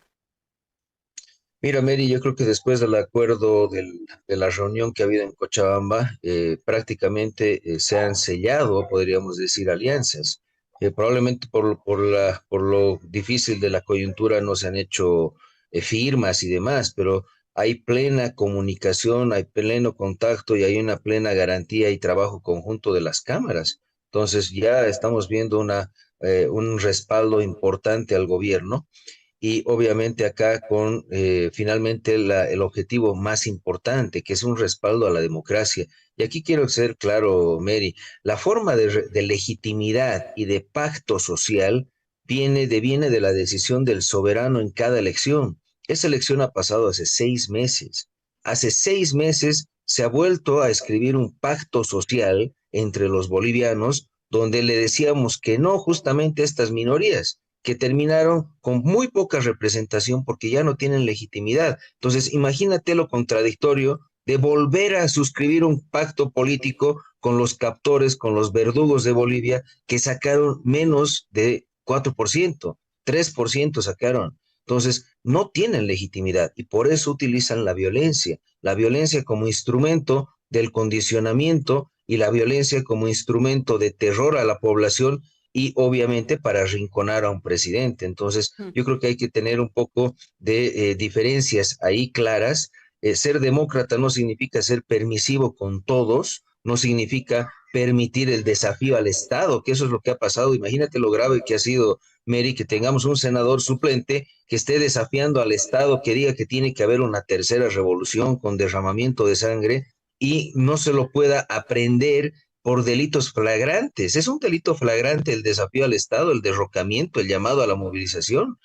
Mira, Mary, yo creo que después del acuerdo de la reunión que ha habido en Cochabamba, prácticamente se han sellado, podríamos decir, alianzas. Probablemente por lo difícil de la coyuntura no se han hecho firmas y demás, pero hay plena comunicación, hay pleno contacto y hay una plena garantía y trabajo conjunto de las cámaras. Entonces ya estamos viendo un respaldo importante al gobierno y obviamente acá con finalmente el objetivo más importante, que es un respaldo a la democracia. Y aquí quiero ser claro, Mary, la forma de legitimidad y de pacto social viene de la decisión del soberano en cada elección. Esa elección ha pasado hace 6 meses. Hace 6 meses se ha vuelto a escribir un pacto social entre los bolivianos donde le decíamos que no justamente a estas minorías, que terminaron con muy poca representación porque ya no tienen legitimidad. Entonces, imagínate lo contradictorio de volver a suscribir un pacto político con los captores, con los verdugos de Bolivia, que sacaron menos de 4%, 3% sacaron. Entonces, no tienen legitimidad y por eso utilizan la violencia como instrumento del condicionamiento y la violencia como instrumento de terror a la población y obviamente para arrinconar a un presidente. Entonces, yo creo que hay que tener un poco de diferencias ahí claras. Ser demócrata no significa ser permisivo con todos, no significa permitir el desafío al Estado, que eso es lo que ha pasado. Imagínate lo grave que ha sido, Mary, que tengamos un senador suplente que esté desafiando al Estado, que diga que tiene que haber una tercera revolución con derramamiento de sangre y no se lo pueda aprender por delitos flagrantes. Es un delito flagrante el desafío al Estado, el derrocamiento, el llamado a la movilización.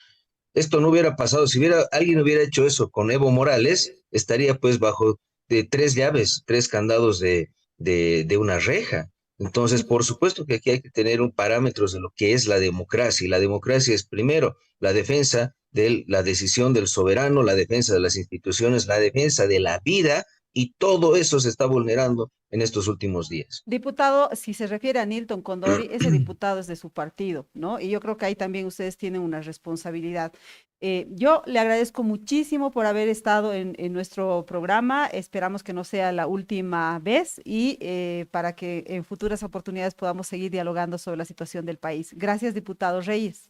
Esto no hubiera pasado, si alguien hubiera hecho eso con Evo Morales, estaría pues bajo de 3 llaves, 3 candados de una reja. Entonces, por supuesto que aquí hay que tener un parámetros de lo que es la democracia, y la democracia es primero la defensa de la decisión del soberano, la defensa de las instituciones, la defensa de la vida, y todo eso se está vulnerando en estos últimos días. Diputado, si se refiere a Nilton Condori, ese diputado es de su partido, ¿no? Y yo creo que ahí también ustedes tienen una responsabilidad. Yo le agradezco muchísimo por haber estado en nuestro programa. Esperamos que no sea la última vez y para que en futuras oportunidades podamos seguir dialogando sobre la situación del país. Gracias, diputado Reyes.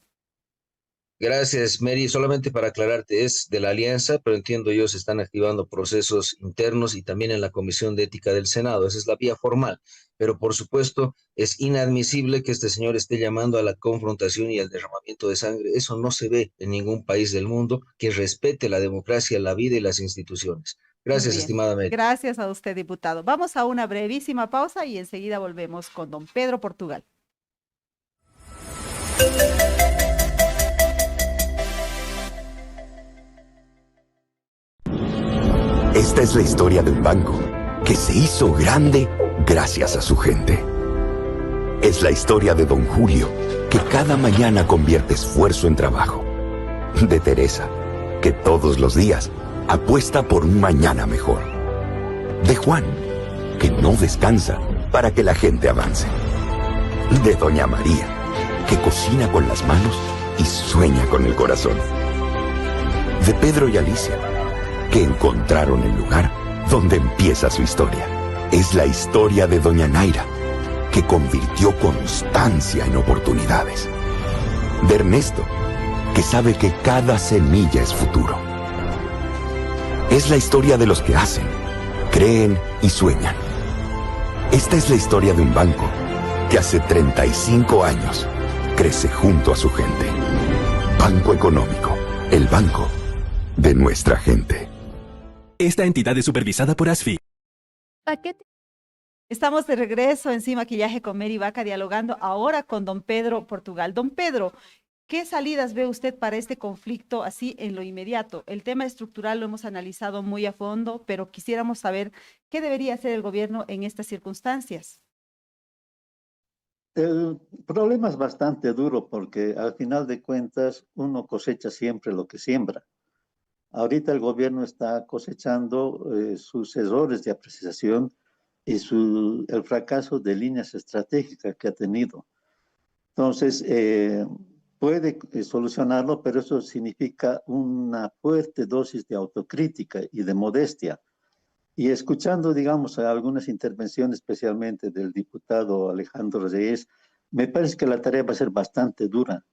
Gracias, Mary. Solamente para aclararte, es de la Alianza, pero entiendo yo se están activando procesos internos y también en la Comisión de Ética del Senado. Esa es la vía formal. Pero por supuesto, es inadmisible que este señor esté llamando a la confrontación y al derramamiento de sangre. Eso no se ve en ningún país del mundo que respete la democracia, la vida y las instituciones. Muy Gracias, bien. estimada Mary. Gracias a usted, diputado. Vamos a una brevísima pausa y enseguida volvemos con don Pedro Portugal. Esta es la historia de un banco que se hizo grande gracias a su gente. Es la historia de Don Julio, que cada mañana convierte esfuerzo en trabajo. De Teresa, que todos los días apuesta por un mañana mejor. De Juan, que no descansa para que la gente avance. De Doña María, que cocina con las manos y sueña con el corazón. De Pedro y Alicia, que encontraron el lugar donde empieza su historia. Es la historia de Doña Naira, que convirtió constancia en oportunidades. De Ernesto, que sabe que cada semilla es futuro. Es la historia de los que hacen, creen y sueñan. Esta es la historia de un banco que hace 35 años crece junto a su gente. Banco Económico, el banco de nuestra gente. Esta entidad es supervisada por ASFI. Paquete. Estamos de regreso en Sí Maquillaje con Mary Vaca, dialogando ahora con don Pedro Portugal. Don Pedro, ¿qué salidas ve usted para este conflicto así en lo inmediato? El tema estructural lo hemos analizado muy a fondo, pero quisiéramos saber qué debería hacer el gobierno en estas circunstancias. El problema es bastante duro porque al final de cuentas uno cosecha siempre lo que siembra. Ahorita el gobierno está cosechando sus errores de apreciación y el fracaso de líneas estratégicas que ha tenido. Entonces, puede solucionarlo, pero eso significa una fuerte dosis de autocrítica y de modestia. Y escuchando, digamos, algunas intervenciones, especialmente del diputado Alejandro Reyes, me parece que la tarea va a ser bastante dura.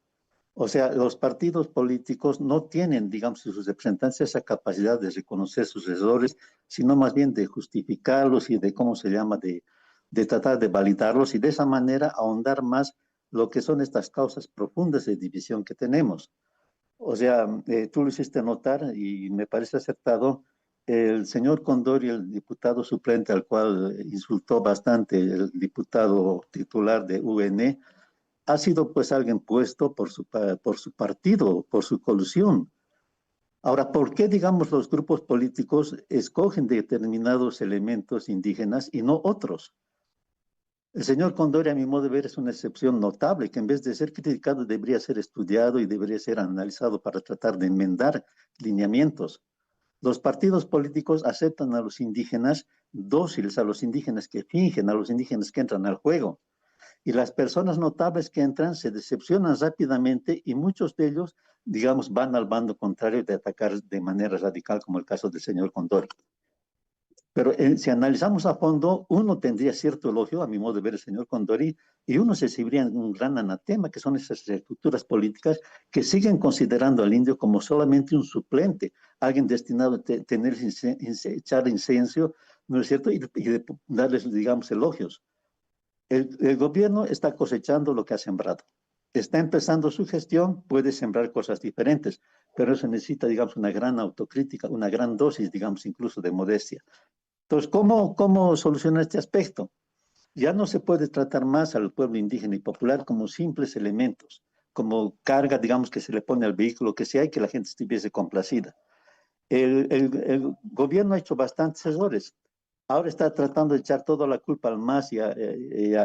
O sea, los partidos políticos no tienen, digamos, sus representantes esa capacidad de reconocer sus errores, sino más bien de justificarlos y de, ¿cómo se llama?, de tratar de validarlos y de esa manera ahondar más lo que son estas causas profundas de división que tenemos. O sea, tú lo hiciste notar y me parece acertado. El señor Condori, el diputado suplente al cual insultó bastante el diputado titular de UN, ha sido pues alguien puesto por su partido, por su colusión. Ahora, ¿por qué, digamos, los grupos políticos escogen determinados elementos indígenas y no otros? El señor Condori, a mi modo de ver, es una excepción notable, que en vez de ser criticado debería ser estudiado y debería ser analizado para tratar de enmendar lineamientos. Los partidos políticos aceptan a los indígenas dóciles, a los indígenas que fingen, a los indígenas que entran al juego. Y las personas notables que entran se decepcionan rápidamente y muchos de ellos, digamos, van al bando contrario de atacar de manera radical, como el caso del señor Condori. Pero si analizamos a fondo, uno tendría cierto elogio, a mi modo de ver, el señor Condori, y uno se recibiría un gran anatema, que son esas estructuras políticas que siguen considerando al indio como solamente un suplente, alguien destinado a echar incienso, ¿no es cierto? Y darles, digamos, elogios. El gobierno está cosechando lo que ha sembrado. Está empezando su gestión, puede sembrar cosas diferentes, pero eso necesita, digamos, una gran autocrítica, una gran dosis, digamos, incluso de modestia. Entonces, ¿cómo solucionar este aspecto? Ya no se puede tratar más al pueblo indígena y popular como simples elementos, como carga, digamos, que se le pone al vehículo que sea y que la gente estuviese complacida. El gobierno ha hecho bastantes errores. Ahora está tratando de echar toda la culpa al MAS y a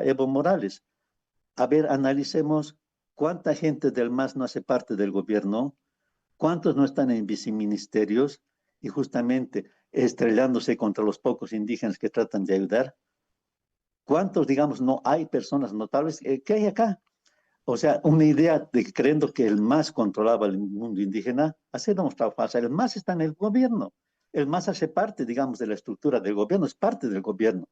Evo Morales. A ver, analicemos cuánta gente del MAS no hace parte del gobierno, cuántos no están en viceministerios y justamente estrellándose contra los pocos indígenas que tratan de ayudar. ¿Cuántos, digamos, no hay personas notables? ¿Qué hay acá? O sea, una idea de que creyendo que el MAS controlaba el mundo indígena, ha demostrado falsa. El MAS está en el gobierno. El MAS hace parte, digamos, de la estructura del gobierno, es parte del gobierno.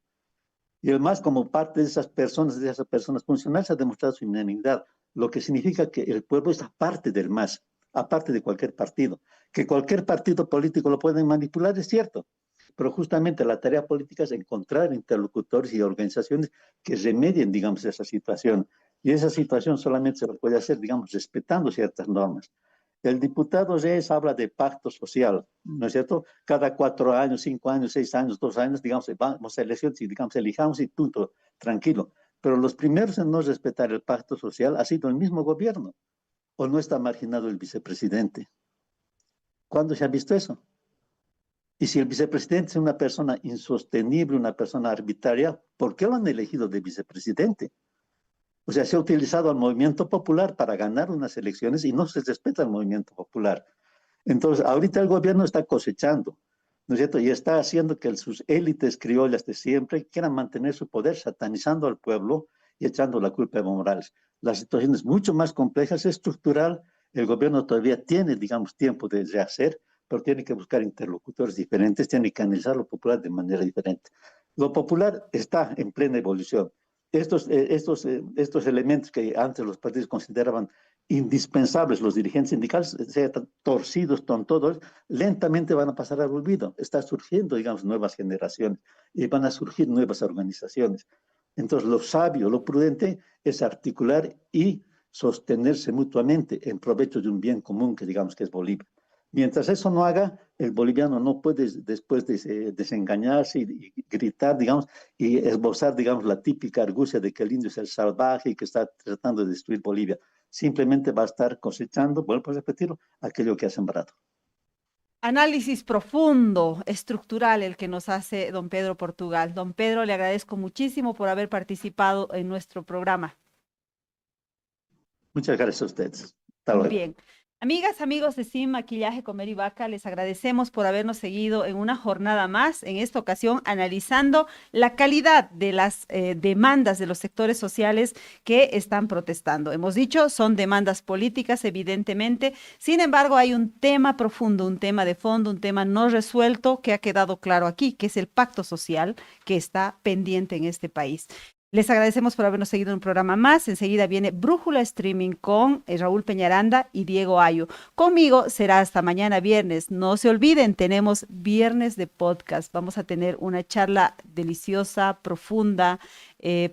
Y el MAS, como parte de esas personas funcionales, ha demostrado su inanidad, lo que significa que el pueblo es aparte del MAS, aparte de cualquier partido. Que cualquier partido político lo pueden manipular, es cierto, pero justamente la tarea política es encontrar interlocutores y organizaciones que remedien, digamos, esa situación. Y esa situación solamente se puede hacer, digamos, respetando ciertas normas. El diputado Reyes habla de pacto social, ¿no es cierto? Cada 4 años, 5 años, 6 años, 2 años, digamos, vamos a elecciones y, digamos, elijamos y punto, tranquilo. Pero los primeros en no respetar el pacto social ha sido el mismo gobierno. ¿O no está marginado el vicepresidente? ¿Cuándo se ha visto eso? Y si el vicepresidente es una persona insostenible, una persona arbitraria, ¿por qué lo han elegido de vicepresidente? O sea, se ha utilizado al movimiento popular para ganar unas elecciones y no se respeta el movimiento popular. Entonces, ahorita el gobierno está cosechando, ¿no es cierto? Y está haciendo que sus élites criollas de siempre quieran mantener su poder, satanizando al pueblo y echando la culpa a Evo Morales. La situación es mucho más compleja, es estructural. El gobierno todavía tiene, digamos, tiempo de rehacer, pero tiene que buscar interlocutores diferentes, tiene que analizar lo popular de manera diferente. Lo popular está en plena evolución. Estos elementos que antes los partidos consideraban indispensables, los dirigentes sindicales, sean torcidos, tontodos, lentamente van a pasar al olvido. Está surgiendo, digamos, nuevas generaciones y van a surgir nuevas organizaciones. Entonces, lo sabio, lo prudente es articular y sostenerse mutuamente en provecho de un bien común que digamos que es Bolivia. Mientras eso no haga, el boliviano no puede después desengañarse y gritar, digamos, y esbozar, digamos, la típica argucia de que el indio es el salvaje y que está tratando de destruir Bolivia. Simplemente va a estar cosechando, vuelvo a repetirlo, aquello que ha sembrado. Análisis profundo, estructural, el que nos hace don Pedro Portugal. Don Pedro, le agradezco muchísimo por haber participado en nuestro programa. Muchas gracias a ustedes. Hasta luego. Bien. Amigas, amigos de Sin Maquillaje con Mary Vaca, les agradecemos por habernos seguido en una jornada más, en esta ocasión analizando la calidad de las demandas de los sectores sociales que están protestando. Hemos dicho, son demandas políticas, evidentemente, sin embargo hay un tema profundo, un tema de fondo, un tema no resuelto que ha quedado claro aquí, que es el pacto social que está pendiente en este país. Les agradecemos por habernos seguido en un programa más. Enseguida viene Brújula Streaming con Raúl Peñaranda y Diego Ayo. Conmigo será hasta mañana viernes. No se olviden, tenemos viernes de podcast. Vamos a tener una charla deliciosa, profunda,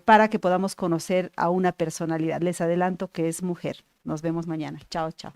para que podamos conocer a una personalidad. Les adelanto que es mujer. Nos vemos mañana. Chao, chao.